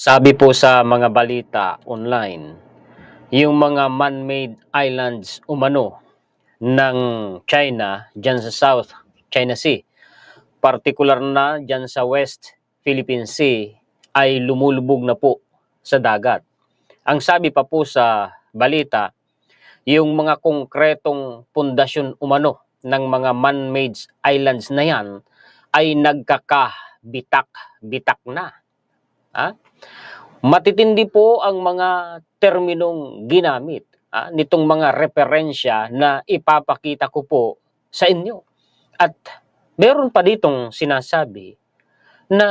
Sabi po sa mga balita online, yung mga man-made islands umano ng China dyan sa South China Sea, partikular na dyan sa West Philippine Sea, ay lumulubog na po sa dagat. Ang sabi pa po sa balita, yung mga konkretong pundasyon umano ng mga man-made islands na yan ay nagkakabitak-bitak na. Ha? Matitindi po ang mga terminong ginamit nitong mga referensya na ipapakita ko po sa inyo. At meron pa ditong sinasabi na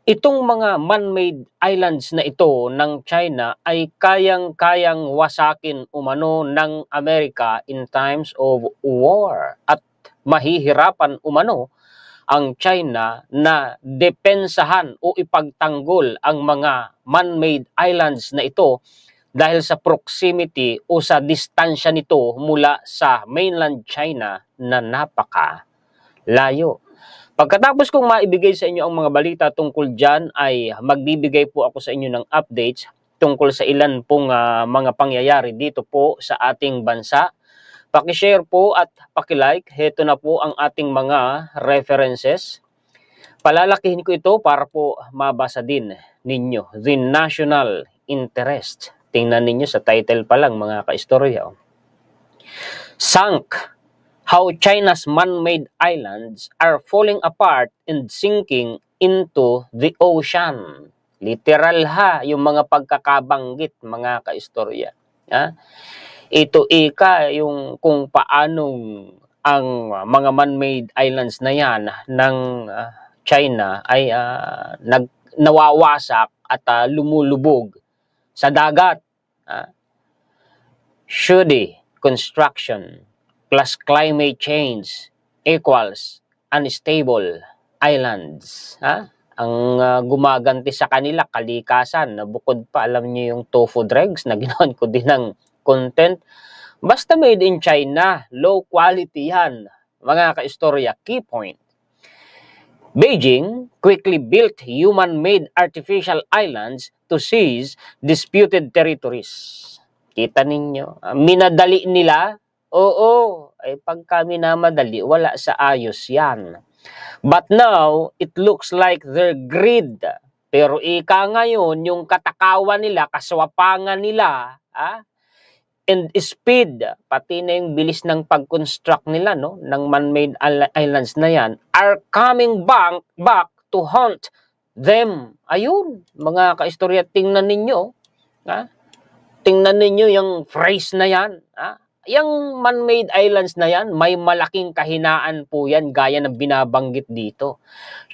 itong mga man-made islands na ito ng China ay kayang-kayang wasakin umano ng Amerika in times of war at mahihirapan umano ang China na depensahan o ipagtanggol ang mga man-made islands na ito dahil sa proximity o sa distansya nito mula sa mainland China na napaka-layo. Pagkatapos kong maibigay sa inyo ang mga balita tungkol dyan, ay magbibigay po ako sa inyo ng updates tungkol sa ilan pong mga pangyayari dito po sa ating bansa. Paki-share po at paki-like. Heto na po ang ating mga references. Palalakihin ko ito para po mabasa din ninyo. The National Interest. Tingnan ninyo sa title pa lang mga kaistorya. Sunk. How China's man-made islands are falling apart and sinking into the ocean. Literal ha, yung mga pagkakabanggit mga kaistorya. Ito yung kung paanong ang mga man-made islands na yan ng China ay nawawasak at lumulubog sa dagat. Shoddy construction plus climate change equals unstable islands. Ang gumaganti sa kanila, kalikasan, na bukod pa, alam niyo yung tofu dregs na ginawan ko din ng content. Basta made in China, low quality yan. Mga kaistorya, key point. Beijing quickly built human-made artificial islands to seize disputed territories. Kita ninyo, minadali nila. Oo, ay pagka minamadali, wala sa ayos yan. But now, it looks like their greed. Pero ngayon, yung katakawan nila, kaswapangan nila, and speed, pati na yung bilis ng pag-construct nila, no, ng man-made islands na yan, are coming back to haunt them. Ayun, mga kaistorya, tingnan ninyo. Tingnan ninyo yung phrase na yan. Yung man-made islands na yan, may malaking kahinaan po yan, gaya ng binabanggit dito.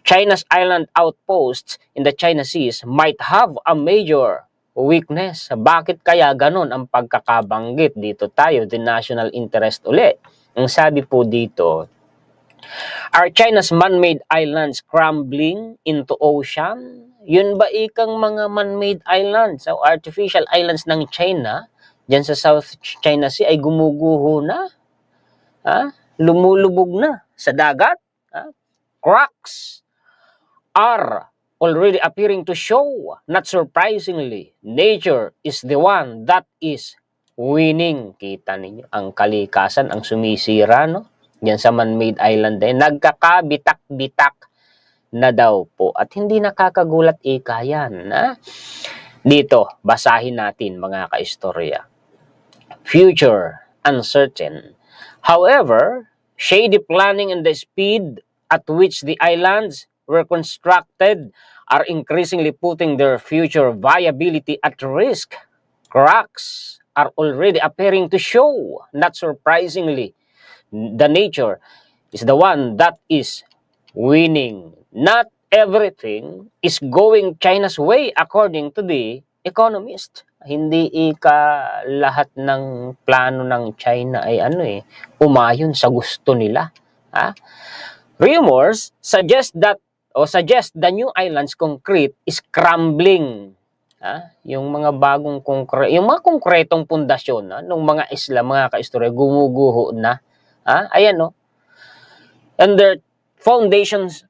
China's island outposts in the China Seas might have a major weakness. Bakit kaya ganon ang pagkakabanggit? Dito tayo, the national interest ulit. Ang sabi po dito, are China's man-made islands crumbling into ocean? Yun ba ikang mga man-made islands o artificial islands ng China dyan sa South China Sea ay gumuguho na? Lumulubog na sa dagat? Cracks are already appearing to show. Not surprisingly, nature is the one that is winning. Kita ninyo, ang kalikasan ang sumisira, no? Yan sa man-made island ay nagkakabitak-bitak na daw po. At hindi nakakagulat yan. Dito, basahin natin mga kaistorya. Future uncertain. However, shady planning and the speed at which the islands were constructed are increasingly putting their future viability at risk. Cracks are already appearing to show. Not surprisingly, the nature is the one that is winning. Not everything is going China's way according to the Economist. Hindi lahat ng plano ng China ay umayon sa gusto nila. Rumors suggest the new island's concrete is crumbling. Yung mga bagong yung mga konkretong pundasyon ng mga isla, mga kaistorya, gumuguho na. Ayan, no? And their foundations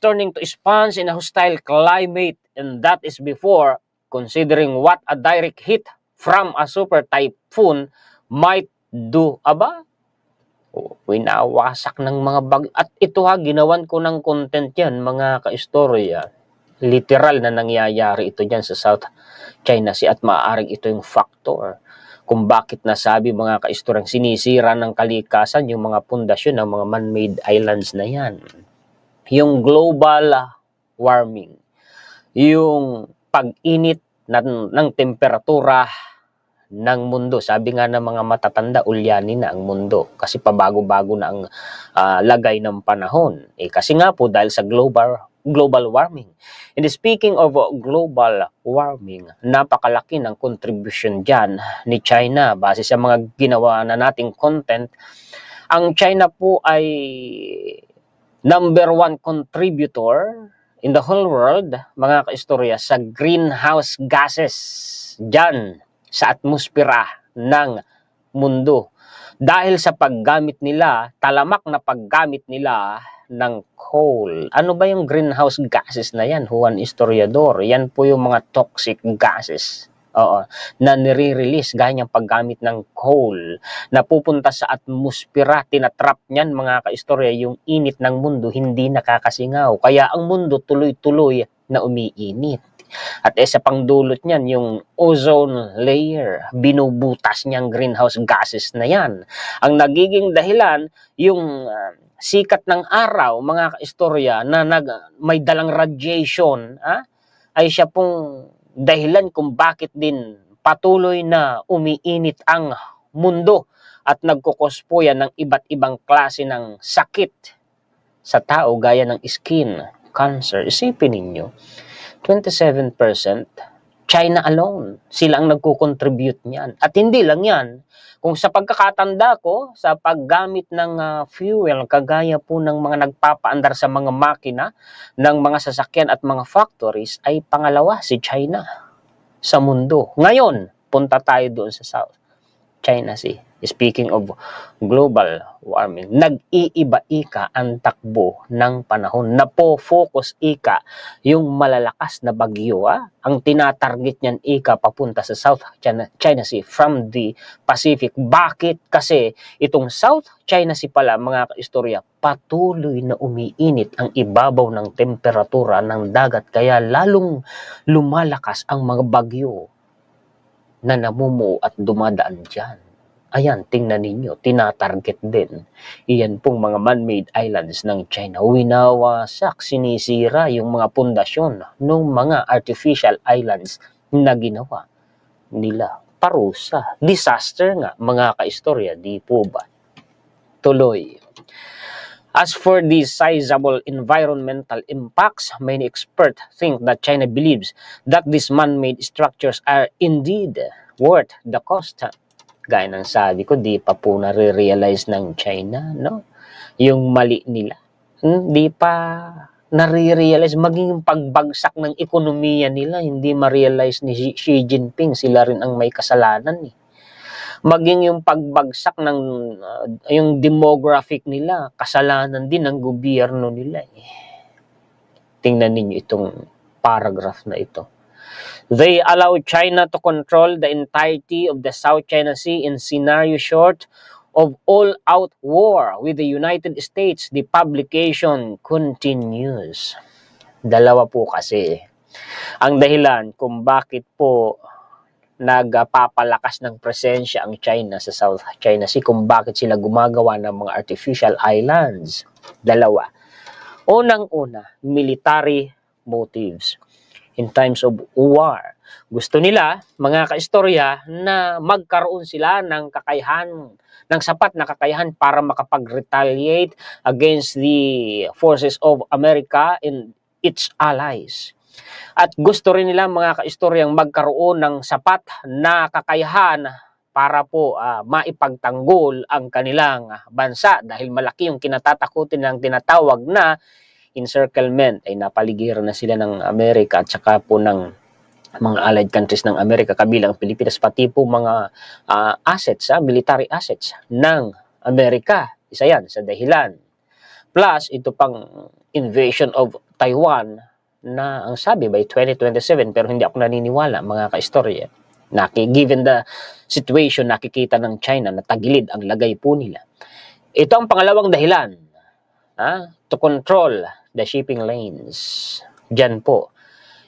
turning to sponge in a hostile climate, and that is before considering what a direct hit from a super typhoon might do. Aba, winawasak ng mga bagyo. At ito ginawan ko ng content yan, mga kaistorya. Literal na nangyayari ito dyan sa South China Sea at maaaring ito yung factor kung bakit nasabi mga kaistoryang sinisira ng kalikasan yung mga pundasyon ng mga man-made islands na yan. Yung global warming, yung pag-init ng temperatura ng mundo. Sabi nga ng mga matatanda, ulyanin na ang mundo kasi pabago-bago na ang lagay ng panahon. Kasi nga po dahil sa global warming. And speaking of global warming, napakalaki ng contribution dyan ni China. Base sa mga ginawa na nating content, ang China po ay number 1 contributor in the whole world, mga kaistorya, sa greenhouse gases dyan sa atmosfera ng mundo. Dahil sa paggamit nila, talamak na paggamit nila ng coal. Ano ba yung greenhouse gases na yan, Juan Historiador? Yan po yung mga toxic gases. Na nire-release gaya ng paggamit ng coal na pupunta sa atmosfera, tinatrap niyan mga kaistorya yung init ng mundo, hindi nakakasingaw. Kaya ang mundo tuloy-tuloy na umiinit. At sa pangdulot niyan, yung ozone layer, binubutas niyang greenhouse gases na yan. Ang nagiging dahilan, yung sikat ng araw, mga kaistorya, na may dalang radiation, ay siya pong dahilan kung bakit din patuloy na umiinit ang mundo at nagkukos po yan ng iba't ibang klase ng sakit sa tao gaya ng skin cancer. Isipin ninyo, 27% China alone, sila ang nagko-contribute niyan. At hindi lang yan, kung sa pagkakatanda ko, sa paggamit ng fuel, kagaya po ng mga nagpapaandar sa mga makina, ng mga sasakyan at mga factories, ay pangalawa si China sa mundo. Ngayon, punta tayo doon sa South China Sea. Speaking of global warming, nag-iiba ika ang takbo ng panahon. Napo-focus ika yung malalakas na bagyo. Ang tinatarget niyan ika papunta sa South China Sea from the Pacific. Bakit? Kasi itong South China Sea pala, mga kaistorya, patuloy na umiinit ang ibabaw ng temperatura ng dagat. Kaya lalong lumalakas ang mga bagyo na namumuo at dumadaan dyan. Ayan, tingnan ninyo, tinatarget din. Iyan pong mga man-made islands ng China. Winawasak, sinisira yung mga pundasyon ng mga artificial islands na ginawa nila. Parusa, disaster nga, mga kaistorya, di po ba? Tuloy. As for the sizable environmental impacts, many experts think that China believes that these man-made structures are indeed worth the cost. Gaya ng sabi ko, di pa po nare-realize ng China, no? Yung mali nila. Di pa nare-realize, maging pagbagsak ng ekonomiya nila, hindi ma-realize ni Xi Jinping, sila rin ang may kasalanan. Maging yung pagbagsak ng yung demographic nila, kasalanan din ng gobyerno nila. Tingnan ninyo itong paragraph na ito. They allow China to control the entirety of the South China Sea in scenario short of all-out war with the United States. The publication continues. Dalawa po kasi ang dahilan kung bakit po nagpapalakas ng presensya ang China sa South China Sea, kung bakit sila gumagawa ng mga artificial islands. Dalawa. Unang-una, military motives. In times of war, gusto nila, mga kaistorya, na magkaroon sila ng kakayahan, ng sapat na kakayahan para makapag-retaliate against the forces of America and its allies. At gusto rin nila, mga kaistoryang, magkaroon ng sapat na kakayahan para po maipagtanggol ang kanilang bansa dahil malaki yung kinatatakutin ng tinatawag na encirclement. Ay napaligiran na sila ng Amerika at saka po ng mga allied countries ng Amerika, kabilang Pilipinas, pati po mga assets, military assets ng Amerika. Isa yan sa dahilan Plus, ito pang invasion of Taiwan na ang sabi by 2027, pero hindi ako naniniwala mga kaistorya. Given the situation, nakikita ng China na tagilid ang lagay po nila. Ito ang pangalawang dahilan to control the shipping lanes. Diyan po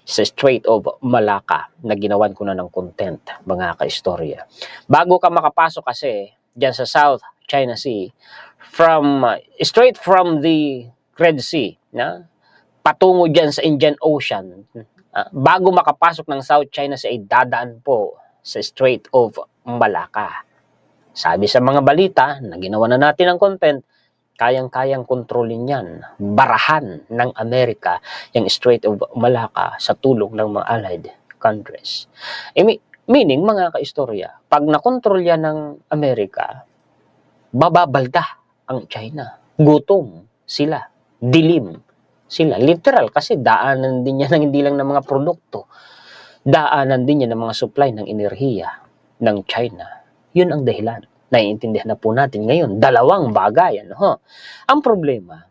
sa Strait of Malacca na ginawan ko na ng content mga kaistorya. Bago ka makapasok kasi diyan sa South China Sea, straight from the Red Sea, patungo diyan sa Indian Ocean, bago makapasok ng South China Sea ay dadaan po sa Strait of Malacca. Sabi sa mga balita na ginawa na natin ng content, kayang-kayang kontrolin yan, barahan ng Amerika yung Strait of Malacca sa tulong ng mga allied countries. Meaning, mga kaistorya, pag nakontrol yan ng Amerika, bababalda ang China. Gutom sila, dilim sila. Literal, kasi daanan din yan ng hindi lang ng mga produkto. Daanan din yan ng mga supply ng enerhiya ng China. Yun ang dahilan. Naiintindihan na po natin ngayon. Dalawang bagay. Ang problema,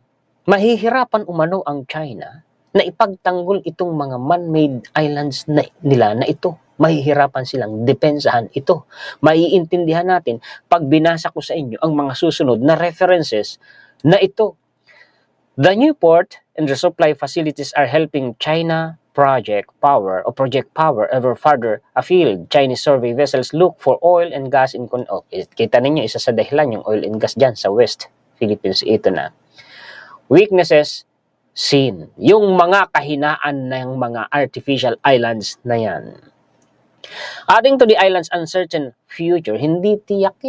mahihirapan umano ang China na ipagtanggol itong mga man-made islands nila na ito. Mahihirapan silang depensahan ito. Maiintindihan natin pag binasa ko sa inyo ang mga susunod na references na ito. The new port and resupply facilities are helping China Project Power ever further afield. Chinese survey vessels look for oil and gas in kita ninyo, isa sa dahilan yung oil and gas dyan sa West Philippines. Ito na. Weaknesses seen. Yung mga kahinaan ng mga artificial islands na yan. Adding to the island's uncertain future, hindi tiyak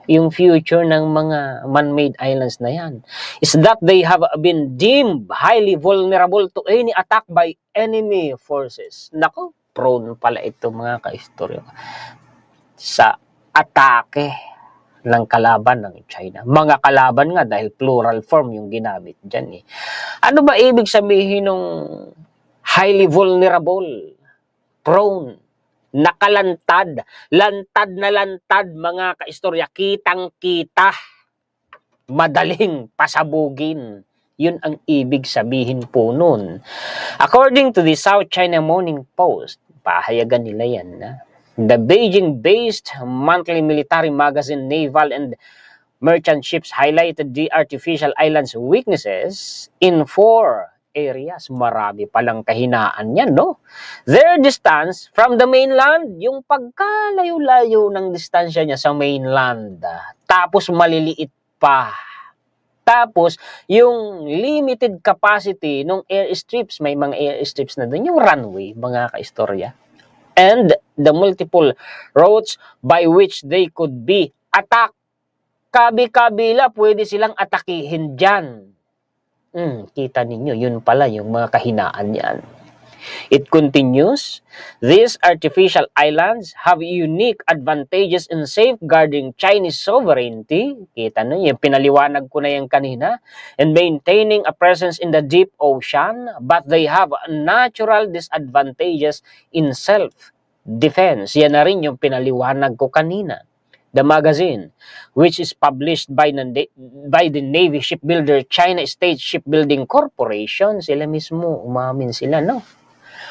yung future ng mga man-made islands na yan, is that they have been deemed highly vulnerable to any attack by enemy forces. Nako, prone pala ito mga kaistorya sa atake ng kalaban ng China. Mga kalaban nga dahil plural form yung ginamit dyan. Ano ba ibig sabihin ng highly vulnerable? Prone. Nakalantad, lantad na lantad mga kaistorya, kitang-kita, madaling pasabugin. Yun ang ibig sabihin po nun. According to the South China Morning Post, pahayagan nila yan, the Beijing-based monthly military magazine Naval and Merchant Ships highlighted the artificial island's weaknesses in 4 areas. Marami palang kahinaan yan, Their distance from the mainland, yung pagkalayo-layo ng distansya niya sa mainland. Tapos maliliit pa. Tapos, yung limited capacity ng airstrips, may mga airstrips na doon, yung runway, mga kaistorya. And the multiple routes by which they could be attacked. Kabi-kabila, pwede silang atakihin dyan. Kita ninyo, yun pala yung mga kahinaan yan. It continues, these artificial islands have unique advantages in safeguarding Chinese sovereignty. Kita ninyo, pinaliwanag ko na yan kanina. And maintaining a presence in the deep ocean, but they have natural disadvantages in self-defense. Yan na rin yung pinaliwanag ko kanina. The magazine, which is published by the Navy shipbuilder China State Shipbuilding Corporation, sila mismo, umamin sila,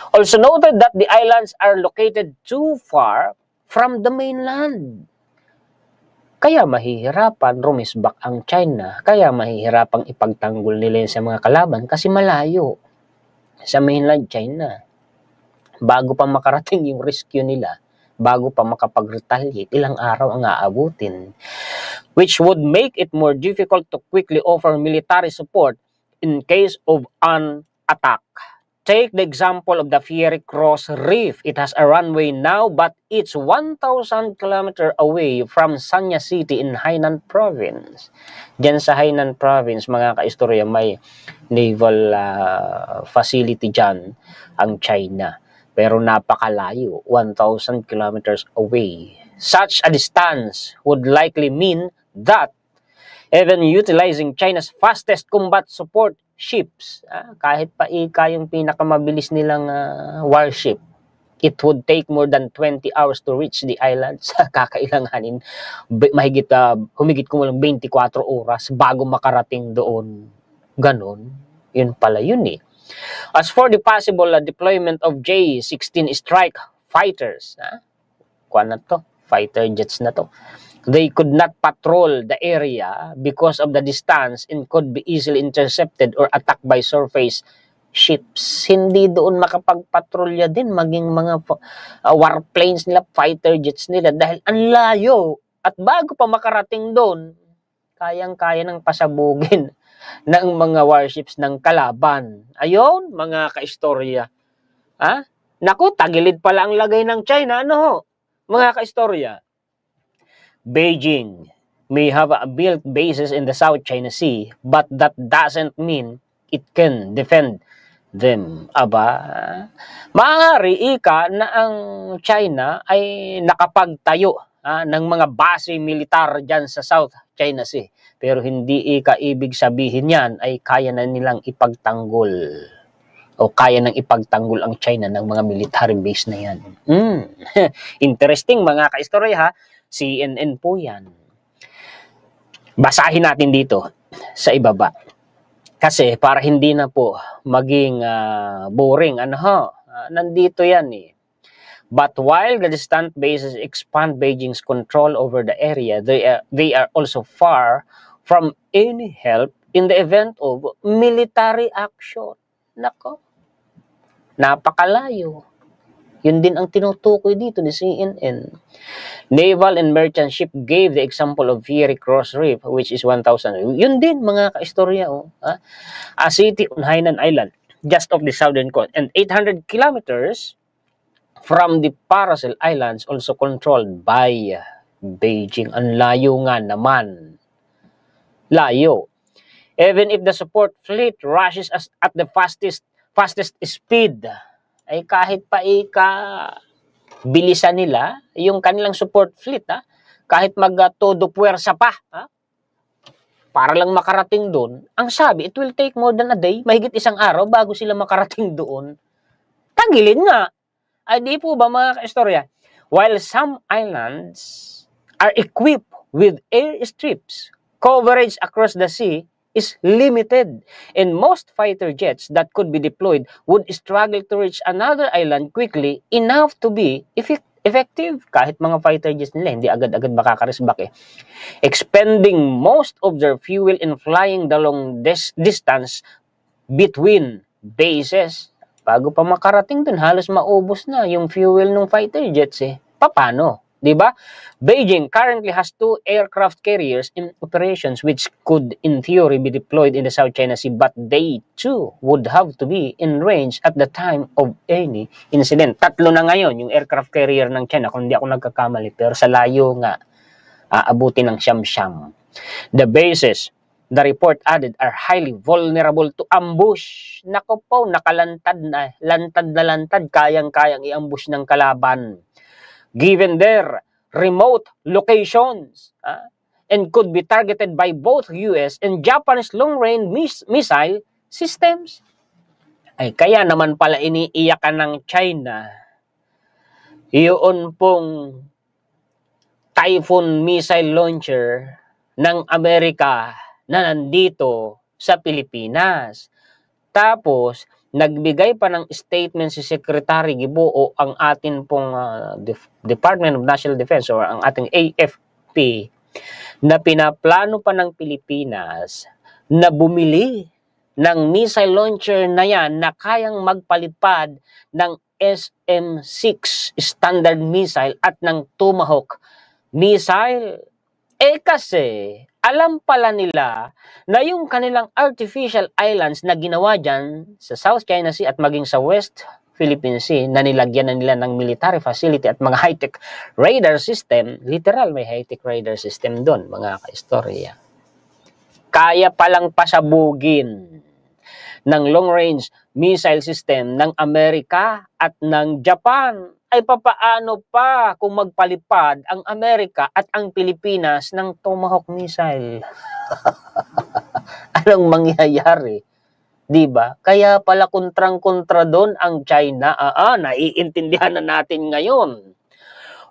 also noted that the islands are located too far from the mainland. Kaya mahihirapan rumisbak ang China, kaya mahihirapang ipagtanggol nila sa mga kalaban kasi malayo sa mainland China. Bago pa makarating yung rescue nila, bago pa makapag-retaliate, ilang araw ang aabutin, which would make it more difficult to quickly offer military support in case of an attack. Take the example of the Fiery Cross Reef. It has a runway now, but it's 1,000 km away from Sanya City in Hainan Province. Diyan sa Hainan Province, mga kaistorya, may naval facility dyan ang China. Pero napakalayo, 1,000 kilometers away. Such a distance would likely mean that even utilizing China's fastest combat support ships, kahit pa yung pinakamabilis nilang warship, It would take more than 20 hours to reach the islands. Kakailanganin humigit kumulang 24 oras bago makarating doon. Ganon. Yun pala yun eh. As for the possible deployment of J-16 strike fighters, kuwan na to, fighter jets na to, they could not patrol the area because of the distance and could be easily intercepted or attacked by surface ships. Hindi doon makapagpatrolya din maging mga warplanes nila, fighter jets nila dahil ang layo. At bago pa makarating doon, kayang-kaya ng pasabugin ng mga warships ng kalaban. Ayon, mga kaistorya. Naku, tagilid pala ang lagay ng China. Ano ho? Mga kaistorya. Beijing may have built bases in the South China Sea, but that doesn't mean it can defend them. Maaari ika na ang China ay nakapagtayo ng mga base militar dyan sa South China Sea. Pero hindi ika ibig sabihin yan ay kaya na nilang ipagtanggol o kaya nang ipagtanggol ang China ng mga military base na yan. Interesting mga kaistorya ha. CNN po yan. Basahin natin dito sa ibaba. Kasi para hindi na po maging boring, nandito yan eh. But while the distant bases expand Beijing's control over the area, they are also far from any help in the event of military action. Nako, napakalayo. Yun din ang tinutukoy dito ni CNN. Naval and merchant ship gave the example of Fiery Cross Reef, which is 1,000. Yun din, mga kaistorya. A city on Hainan Island, just off the southern coast, and 800 kilometers from the Paracel Islands, also controlled by Beijing. Ang layo nga naman. Layo. Even if the support fleet rushes at the fastest speed, ay kahit pa bilisan nila yung kanilang support fleet, kahit todo puwersa pa, para lang makarating doon, ang sabi, it will take more than a day, mahigit isang araw bago sila makarating doon. Tagilid nga. Ay di po ba mga kaistorya? While some islands are equipped with airstrips, coverage across the sea is limited, and most fighter jets that could be deployed would struggle to reach another island quickly enough to be effective. Kahit mga fighter jets nila, hindi agad-agad makakarisbak eh. Expending most of their fuel in flying the long distance between bases. Bago pa makarating dun, halos maubos na yung fuel ng fighter jets eh. Paano? Diba? Beijing currently has 2 aircraft carriers in operations which could in theory be deployed in the South China Sea, but they too would have to be in range at the time of any incident. 3 na ngayon yung aircraft carrier ng China, kung hindi ako nagkakamali, pero sa layo nga, aabutin ng siyam-siyam. The bases, the report added, are highly vulnerable to ambush. Nako po, nakalantad na, lantad, kayang-kayang i-ambush ng kalaban. Given their remote locations, and could be targeted by both US and Japanese long-range missile systems. Ay, kaya naman pala iniiyakan ng China yun pong Typhoon missile launcher ng Amerika na nandito sa Pilipinas. Tapos, nagbigay pa ng statement si Secretary Gibuo, ang atin pong Department of National Defense or ang ating AFP, na pinaplano pa ng Pilipinas na bumili ng missile launcher na yan na kayang magpalipad ng SM-6 standard missile at ng Tomahawk missile. Kasi alam pala nila na yung kanilang artificial islands na ginawa dyan sa South China Sea at maging sa West Philippine Sea na nilagyan na nila ng military facility at mga high-tech radar system, literal may high-tech radar system doon, mga kaistorya. Kaya palang pasabugin ng long-range missile system ng Amerika at ng Japan. Ay papaano pa kung magpalipad ang Amerika at ang Pilipinas ng Tomahawk missile? Anong mangyayari? 'Di ba? Kaya pala kontrang-kontra doon ang China. Naiintindihan na natin ngayon.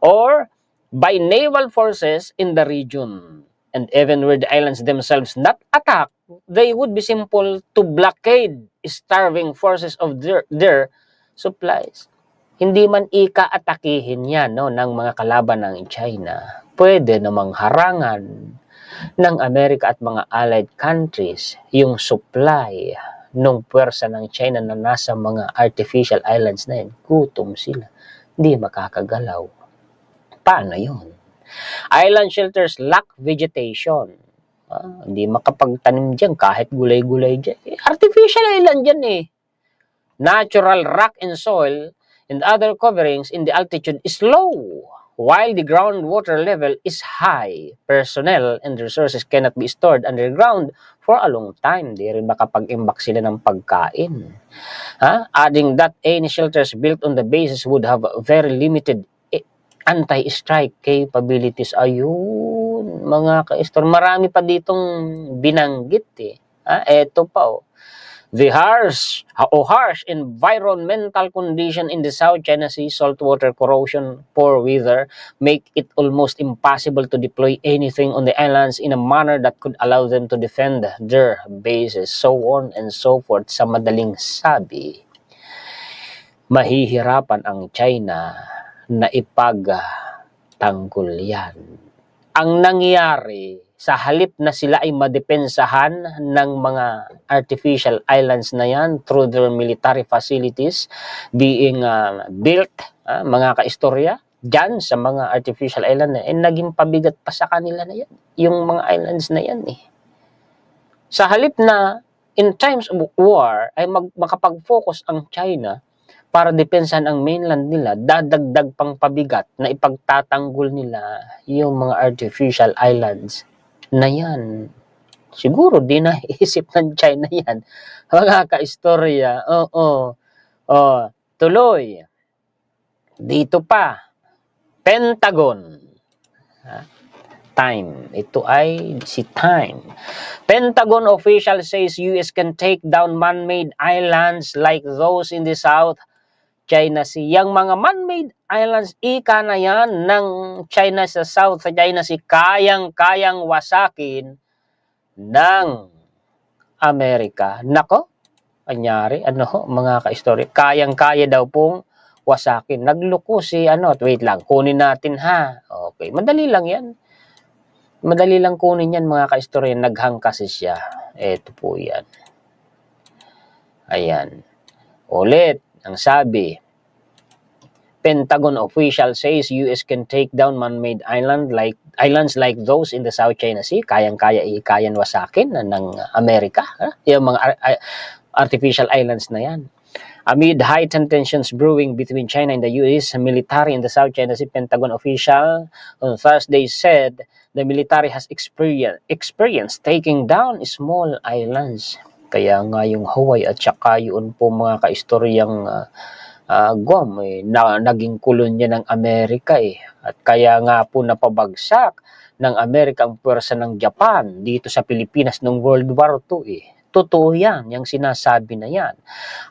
Or by naval forces in the region. And even were the islands themselves not attacked, they would be simple to blockade starving forces of their supplies. Hindi man ika-atakihin yan ng mga kalaban ng China. Pwede namang harangan ng Amerika at mga allied countries yung supply nung puwersa ng China na nasa mga artificial islands na yan. Gutom sila. Hindi makakagalaw. Paano yun? Island shelters lack vegetation. Hindi makapagtanim dyan kahit gulay-gulay dyan. Artificial island dyan eh. Natural rock and soil and other coverings in the altitude is low, while the groundwater level is high. Personnel and resources cannot be stored underground for a long time. Di rin makapag-imbak sila ng pagkain. Adding that any shelters built on the bases would have very limited anti-strike capabilities. Ayun, mga ka-istor. Marami pa ditong binanggit eh. Eto pa The harsh environmental condition in the South China Sea, saltwater corrosion, poor weather, make it almost impossible to deploy anything on the islands in a manner that could allow them to defend their bases, so on and so forth. Sa madaling sabi, mahihirapan ang China na ipagtanggol yan. Ang nangyari, sa halip na sila ay madepensahan ng mga artificial islands na yan through their military facilities being built, mga kaistorya, dyan sa mga artificial island na naging pabigat pa sa kanila na yan, yung mga islands na yan eh. Sa halip na in times of war ay makapag-focus ang China para depensahan ang mainland nila, dadagdag pang pabigat na ipagtatanggol nila yung mga artificial islands na yan. Siguro di naisip ng China yan. Mga kaistorya. Tuloy. Dito pa. Pentagon. Time. Ito ay si Time. Pentagon official says US can take down man-made islands like those in the South China Sea. Yang mga man-made islands, ika na yan ng China sa South China Sea, kayang-kayang wasakin ng Amerika. Nako, anyari, mga ka-istorya, kayang-kaya daw pong wasakin. Nagluko si, wait lang, kunin natin ha. Okay, madali lang yan. Madali lang kunin yan, mga ka-istorya. Naghang kasi siya. Ito po yan. Ayan. Ulit. Ang sabi, Pentagon official says US can take down man-made islands like those in the South China Sea. Kayang-kaya ikayan wasakin ng Amerika. Yung mga artificial islands na yan. Amid heightened tensions brewing between China and the US military in the South China Sea, Pentagon official on Thursday said the military has experience taking down small islands. Kaya nga yung Hawaii at saka yun po mga kaistoryang Guam, naging kolonya ng Amerika eh. At kaya nga po napabagsak ng Amerika ang puwersa ng Japan dito sa Pilipinas noong World War II eh. Totoo yan, yung sinasabi na yan.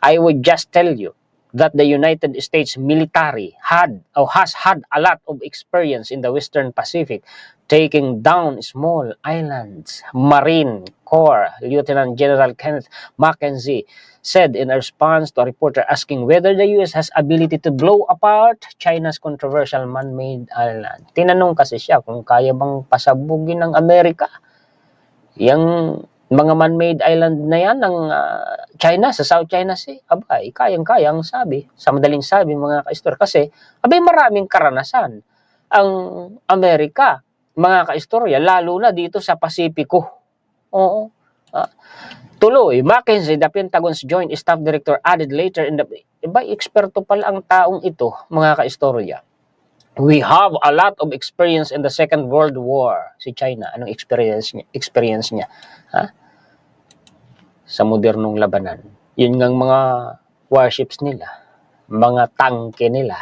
I would just tell you that the United States military has had a lot of experience in the Western Pacific taking down small islands. Marine Corps Lieutenant General Kenneth Mackenzie said in a response to a reporter asking whether the US has ability to blow apart China's controversial man-made island. Tinanong kasi siya kung kaya bang pasabugin ng Amerika yung mga man-made island na yan ng China, sa South China Sea. Abay, kayang-kayang sabi. Sa madaling sabi, mga kaistorya. Kasi, maraming karanasan ang Amerika, mga kaistorya, lalo na dito sa Pasipiko. Oo. Tuloy, Mackenzie, the Pentagon's Joint Staff Director, added later in the... eksperto pala ang taong ito, mga kaistorya. We have a lot of experience in the Second World War. Si China, anong experience niya? Sa modernong labanan. Yun ngang mga warships nila, mga tangke nila,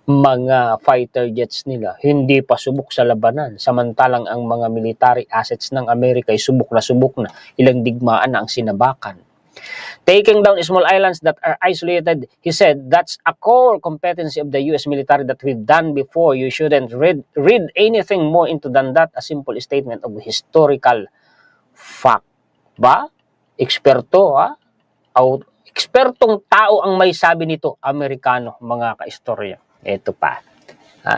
mga fighter jets nila, hindi pa subok sa labanan. Samantalang ang mga military assets ng Amerika ay subok na, ilang digmaan na ang sinabakan. Taking down small islands that are isolated, he said, that's a core competency of the U.S. military that we've done before. You shouldn't read anything more into than that, a simple statement of historical fact. Ba? Eksperto, ha? Ekspertong tao ang may sabi nito, Amerikano, mga kaistorya. Ito pa. Ha?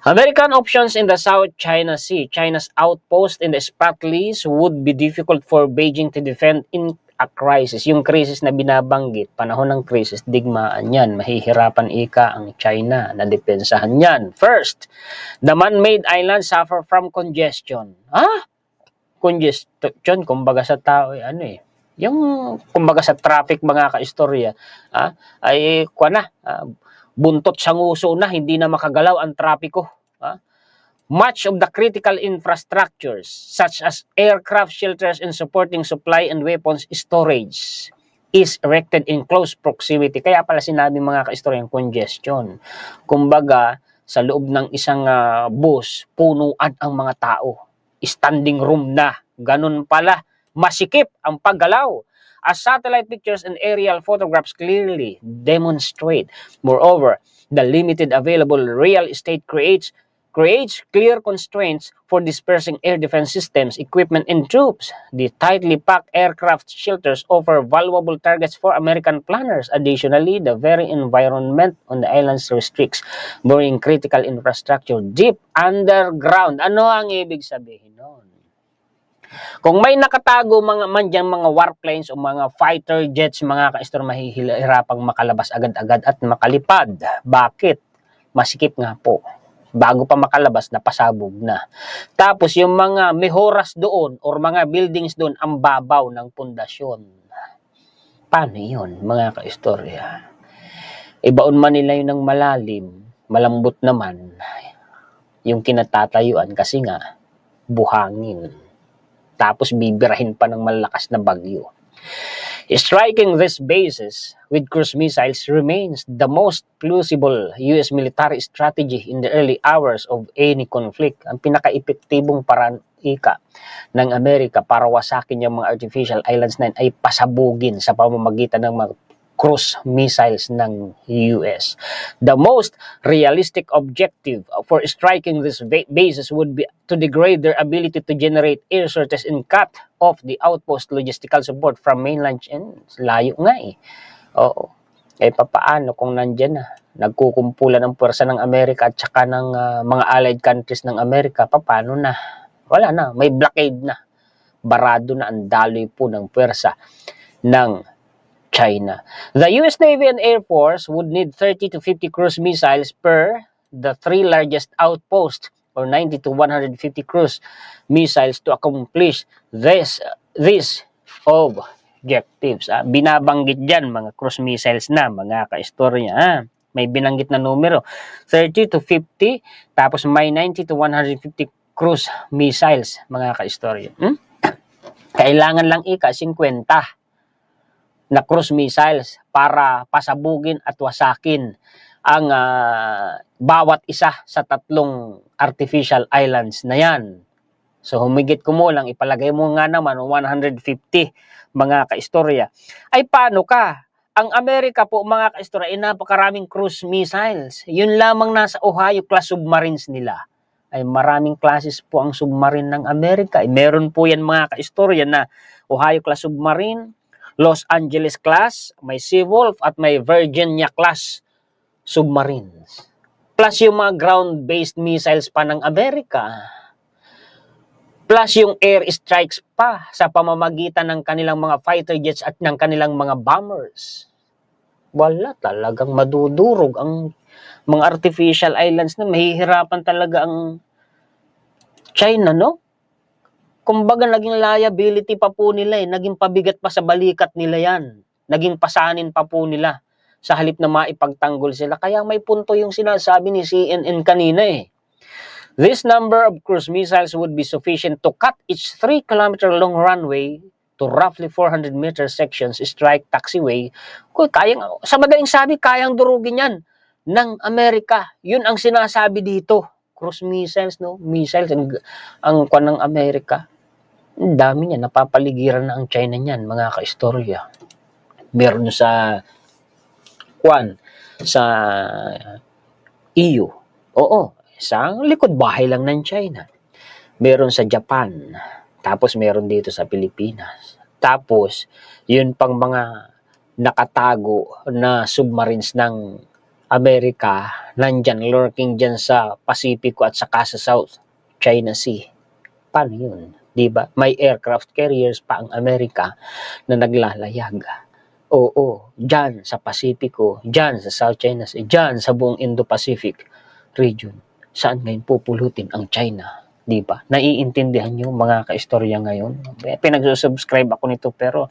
American options in the South China Sea. China's outpost in the Spratlys would be difficult for Beijing to defend in a crisis. Yung crisis na binabanggit, panahon ng crisis, digmaan yan. Mahihirapan ika ang China na depensahan yan. First, the man-made islands suffer from congestion. Ha? Congestion, kumbaga sa tao, yung kumbaga sa traffic, mga kaistorya, ay buntot sa nguso na, hindi na makagalaw ang trapiko. Much of the critical infrastructures, such as aircraft shelters and supporting supply and weapons storage, is erected in close proximity. Kaya pala sinabi, mga kaistorya, congestion. Kumbaga, sa loob ng isang bus, punuan ang mga tao. Standing room na. Ganun pala. Masikip ang paggalaw. As satellite pictures and aerial photographs clearly demonstrate. Moreover, the limited available real estate creates clear constraints for dispersing air defense systems, equipment, and troops. The tightly packed aircraft shelters offer valuable targets for American planners. Additionally, the very environment on the islands restricts burying critical infrastructure deep underground. Ano ang ibig sabihin nun? Kung may nakatago mga warplanes o mga fighter jets, mga kaistor, mahihirapang makalabas agad-agad at makalipad. Bakit? Masikip nga po. Bago pa makalabas, napasabog na. Tapos yung mga mehoras doon or mga buildings doon, ang babaw ng pundasyon. Paano yun, mga kaistorya? Ibaon man nila yun ng malalim, malambot naman yung kinatatayuan kasi nga buhangin. Tapos bibirahin pa ng malakas na bagyo. Striking these bases with cruise missiles remains the most plausible U.S. military strategy in the early hours of any conflict. Ang pinaka-epektibong paraan ng Amerika para wasakin yung mga artificial islands na yun ay pasabugin sa pamamagitan ng mga cruise missiles ng US. The most realistic objective for striking these bases would be to degrade their ability to generate air sources and cut off the outpost logistical support from mainland. Layo nga eh. Oo. Papaano kung nandyan na? Nagkukumpulan ng puwersa ng Amerika at saka ng mga allied countries ng Amerika, papaano na? Wala na. May blockade na. Barado na ang daloy po ng puwersa ng China. The US Navy and Air Force would need 30 to 50 cruise missiles per the three largest outposts, or 90 to 150 cruise missiles to accomplish these objectives. Binabanggit dyan mga cruise missiles na, mga kaistorya. May binanggit na numero, 30 to 50, tapos may 90 to 150 cruise missiles, mga kaistorya. Kailangan lang 50 na cruise missiles para pasabugin at wasakin ang bawat isa sa tatlong artificial islands na yan. So humigit kumulang, ipalagay mo nga naman 150, mga kaistorya. Ay paano ka? Ang Amerika po, mga kaistorya, ay napakaraming cruise missiles. Yun lamang nasa Ohio class submarines nila. Ay maraming classes po ang submarine ng Amerika. Ay meron po yan, mga kaistorya, na Ohio class submarine, Los Angeles class, may Seawolf at may Virginia class submarines. Plus yung mga ground-based missiles pa ng Amerika. Plus yung air strikes pa sa pamamagitan ng kanilang mga fighter jets at ng kanilang mga bombers. Wala, talagang madudurog ang mga artificial islands na, mahihirapan talaga ang China, no? Kumbaga naging liability pa po nila naging pabigat pa sa balikat nila yan. Naging pasanin pa po nila sa halip na maipagtanggol sila. Kaya may punto yung sinasabi ni CNN kanina This number of cruise missiles would be sufficient to cut each 3-kilometer long runway to roughly 400 meter sections strike taxiway. Sa madaling sabi, kayang durugin yan ng Amerika. Yun ang sinasabi dito. Cruise missiles, no? Missiles ang kwan ng Amerika. Ang dami niyan, napapaligiran na ang China niyan, mga kaistorya. Meron sa sa EU. Oo, sa likod bahay lang ng China. Meron sa Japan. Tapos meron dito sa Pilipinas. Tapos, yun pang mga nakatago na submarines ng Amerika, nandyan, lurking dyan sa Pasipiko at saka sa South China Sea. Paano yun? Diba? May aircraft carriers pa ang Amerika na naglalayag. Oo, dyan sa Pasipiko, dyan sa South China Sea, dyan sa buong Indo-Pacific region. Saan ngayon pupulutin ang China? Diba? Naiintindihan nyo mga kaistorya ngayon? Pinagsusubscribe ako nito pero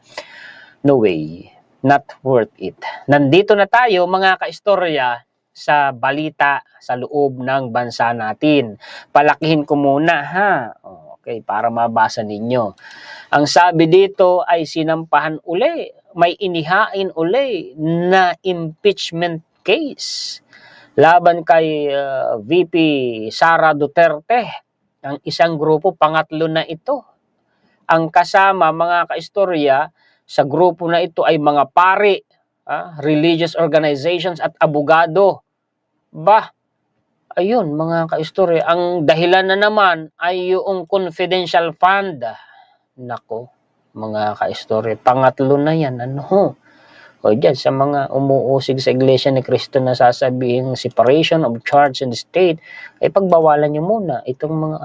no way. Not worth it. Nandito na tayo mga kaistorya sa balita sa loob ng bansa natin. Palakihin ko muna ha. Okay, para mabasa ninyo. Ang sabi dito ay sinampahan uli. May inihain uli na impeachment case laban kay VP Sara Duterte. Ang isang grupo, pangatlo na ito. Ang kasama mga kaistorya sa grupo na ito ay mga pari, religious organizations at abogado. Ayun mga kaistorya, ang dahilan na naman ay yung confidential fund. Nako, mga kaistorya, pangatlo na yan. Ano? O dyan, sa mga umuusig sa Iglesia ni Cristo na sasabihin separation of church and state, ay pagbawalan nyo muna itong mga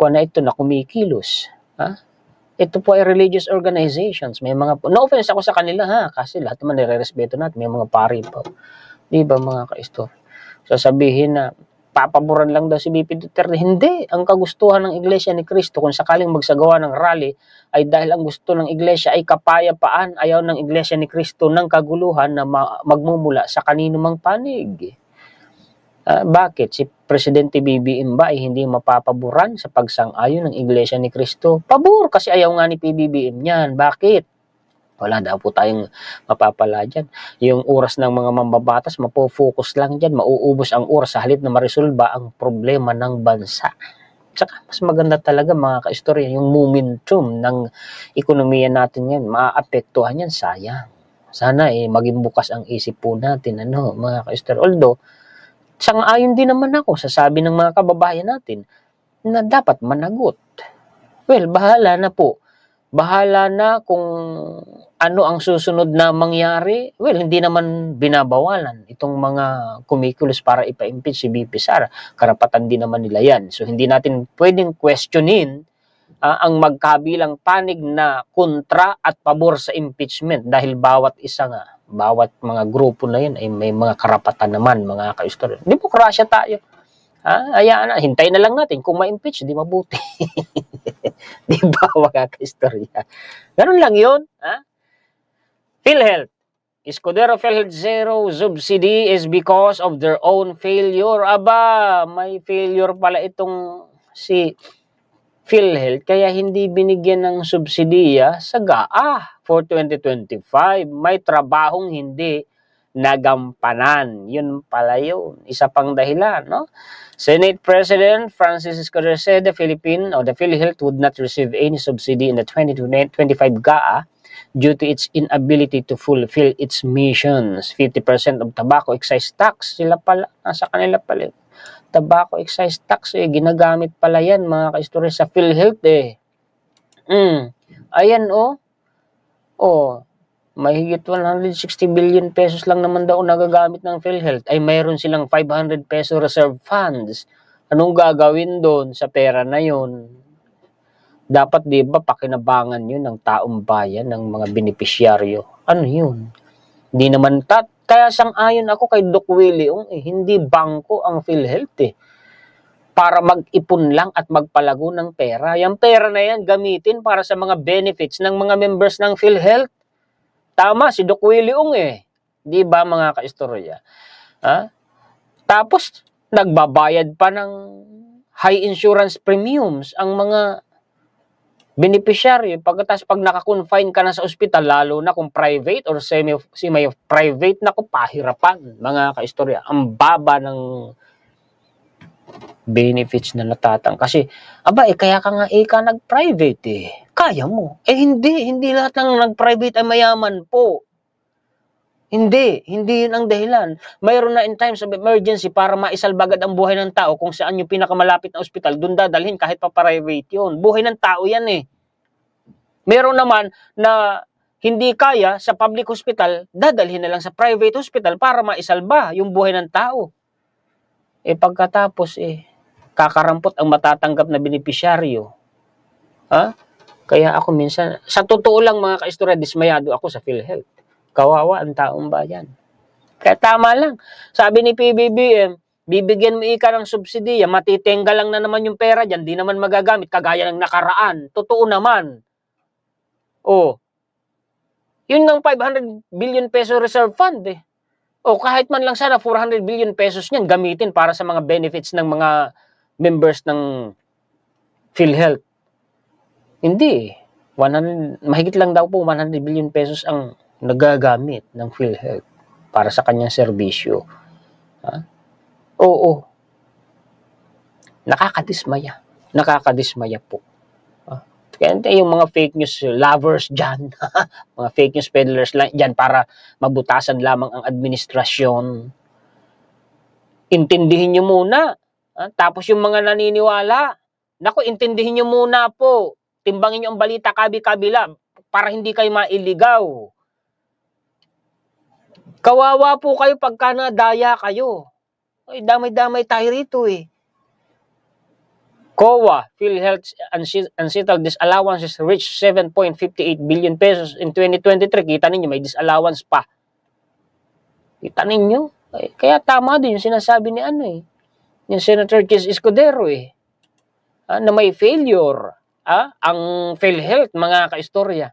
na ito na kumikilos. Ito po ay religious organizations. May mga, no offense ako sa kanila ha, kasi lahat naman nire-respeto natin, may mga pari po. Di ba mga kaistorya? Sasabihin na papaboran lang daw si BP Duterte. Hindi. Ang kagustuhan ng Iglesia ni Cristo kung sakaling magsagawa ng rally ay dahil ang gusto ng Iglesia ay kapayapaan. Ayaw ng Iglesia ni Cristo ng kaguluhan na magmumula sa kanino mang panig. Bakit? Si Presidente BBM ba ay hindi mapapaboran sa pagsang-ayon ng Iglesia ni Cristo? Pabor kasi ayaw nga ni PBBM yan. Bakit? Wala daw po tayong mapapala dyan. Yung oras ng mga mambabatas, mapofocus lang dyan. Mauubos ang oras sa halip na maresolba ang problema ng bansa. Saka mas maganda talaga mga kaistorya, yung momentum ng ekonomiya natin yan, maaapektuhan yan, sayang. Sana maging bukas ang isip po natin, mga kaistorya. Although, sang-ayon din naman ako sa sabi ng mga kababayan natin na dapat managot. Well, bahala na po. Bahala na kung ano ang susunod na mangyari. Well, hindi naman binabawalan itong mga kumikilos para ipa-impeach si VP Sara. Karapatan din naman nila yan. So, hindi natin pwedeng questionin ang magkabilang panig na kontra at pabor sa impeachment dahil bawat isa nga, bawat mga grupo na yan ay may mga karapatan naman, mga kaistorya. Demokrasya tayo. Hayaan na, hintay na lang natin kung ma-impeach, di mabuti. Di ba, mga kaistorya? Ganun lang yun. PhilHealth. Escudero PhilHealth Zero subsidy is because of their own failure. Aba, may failure pala itong si PhilHealth kaya hindi binigyan ng subsidiya sa GAA for 2025. May trabahong hindi nagampanan. Yun pala yun. Isa pang dahilan, no? Senate President Francis Escudero said the PhilHealth would not receive any subsidy in the 2025 GAA due to its inability to fulfill its missions. 50% of tobacco excise tax, sila pala, nasa kanila pala. Tobacco excise tax, ginagamit pala yan, mga kaistorya, sa PhilHealth, Ayan, may higit 160 billion pesos lang naman daw nagagamit ng PhilHealth. Ay mayroon silang 500 peso reserve funds. Anong gagawin doon sa pera na yun? Dapat, di ba, pakinabangan yun ng taong bayan, ng mga benepisyaryo. Ano yun? Hindi naman kaya sang-ayon ako kay Doc Willie hindi bangko ang PhilHealth para mag-ipon lang at magpalago ng pera. Yung pera na yan gamitin para sa mga benefits ng mga members ng PhilHealth. Tama si Doc Willie Di ba, mga kaistorya? Tapos nagbabayad pa ng high insurance premiums ang mga beneficiary. Pagkatapos pag naka-confine ka na sa ospital, lalo na kung private or semi-private, pahirapan, mga kaistorya. Ang baba ng benefits na natatang. Kasi, aba, kaya ka nga nag-private Kaya mo. Hindi lahat ng nag-private ay mayaman po. Hindi yun ang dahilan. Mayroon na in times of emergency para maisalbagad ang buhay ng tao kung saan yung pinakamalapit na ospital, doon dadalhin kahit pa private yun. Buhay ng tao yan Meron naman na hindi kaya sa public hospital, dadalhin na lang sa private hospital para maisalba yung buhay ng tao. Pagkatapos kakarampot ang matatanggap na benepisyaryo. Kaya ako minsan, sa totoo lang mga kaistorya, dismayado ako sa PhilHealth. Kawawa ang taong bayan. Kaya tama lang. Sabi ni PBBM, bibigyan mo ng subsidiya, matitengga lang na naman yung pera dyan, di naman magagamit, kagaya ng nakaraan. Totoo naman. Yun ng 500 billion peso reserve fund kahit man lang sana 400 billion pesos niyan gamitin para sa mga benefits ng mga members ng PhilHealth. Hindi mahigit lang daw po 100 billion pesos ang nagagamit ng PhilHealth para sa kanyang serbisyo. Oo. Nakakadismaya po. Kaya yung mga fake news lovers dyan, mga fake news peddlers dyan para mabutasan lamang ang administrasyon. Intindihin nyo muna. Tapos yung mga naniniwala, intindihin nyo muna po. Timbangin nyo ang balita kabi-kabila para hindi kayo mailigaw. Kawawa po kayo pagka nadaya kayo. Damay-damay tayo rito COA, PhilHealth unsettled disallowances reached 7.58 billion pesos in 2023. Kita ninyo, may disallowance pa. Kita ninyo? Kaya tama din yung sinasabi ni yung Senator Chis Escudero na may failure ang PhilHealth, mga kaistorya.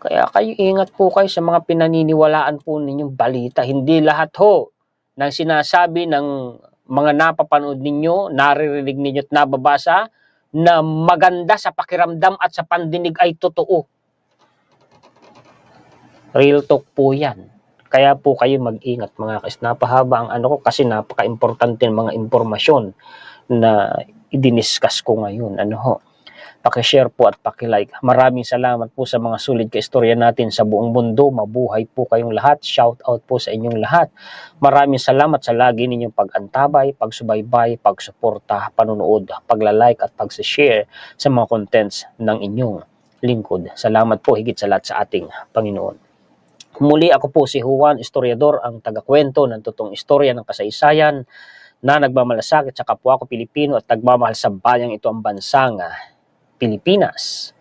Kaya kayo ingat po kayo sa mga pinaniniwalaan po ninyong balita. Hindi lahat ng sinasabi ng mga napapanood ninyo, naririnig ninyo at nababasa na maganda sa pakiramdam at sa pandinig ay totoo. Real talk po yan. Kaya po kayo mag-ingat mga kas. Napahaba ang ko kasi napaka-importante ng mga impormasyon na i-discuss ko ngayon. Paki-share po at paki-like. Maraming salamat po sa mga sulit kaistorya natin sa buong mundo. Mabuhay po kayong lahat. Shout out po sa inyong lahat. Maraming salamat sa lagi ninyong pag-antabay, pagsubaybay, pagsuporta, panunood, pagla-like at pag-share sa mga contents ng inyong lingkod. Salamat po higit sa lahat sa ating Panginoon. Muli ako po si Juan, historiador, ang tagakwento ng totoong istorya ng kasaysayan na nagmamalasakit sa kapwa ko Pilipino at nagmamahal sa bayang ito ang bansang Pilipinas.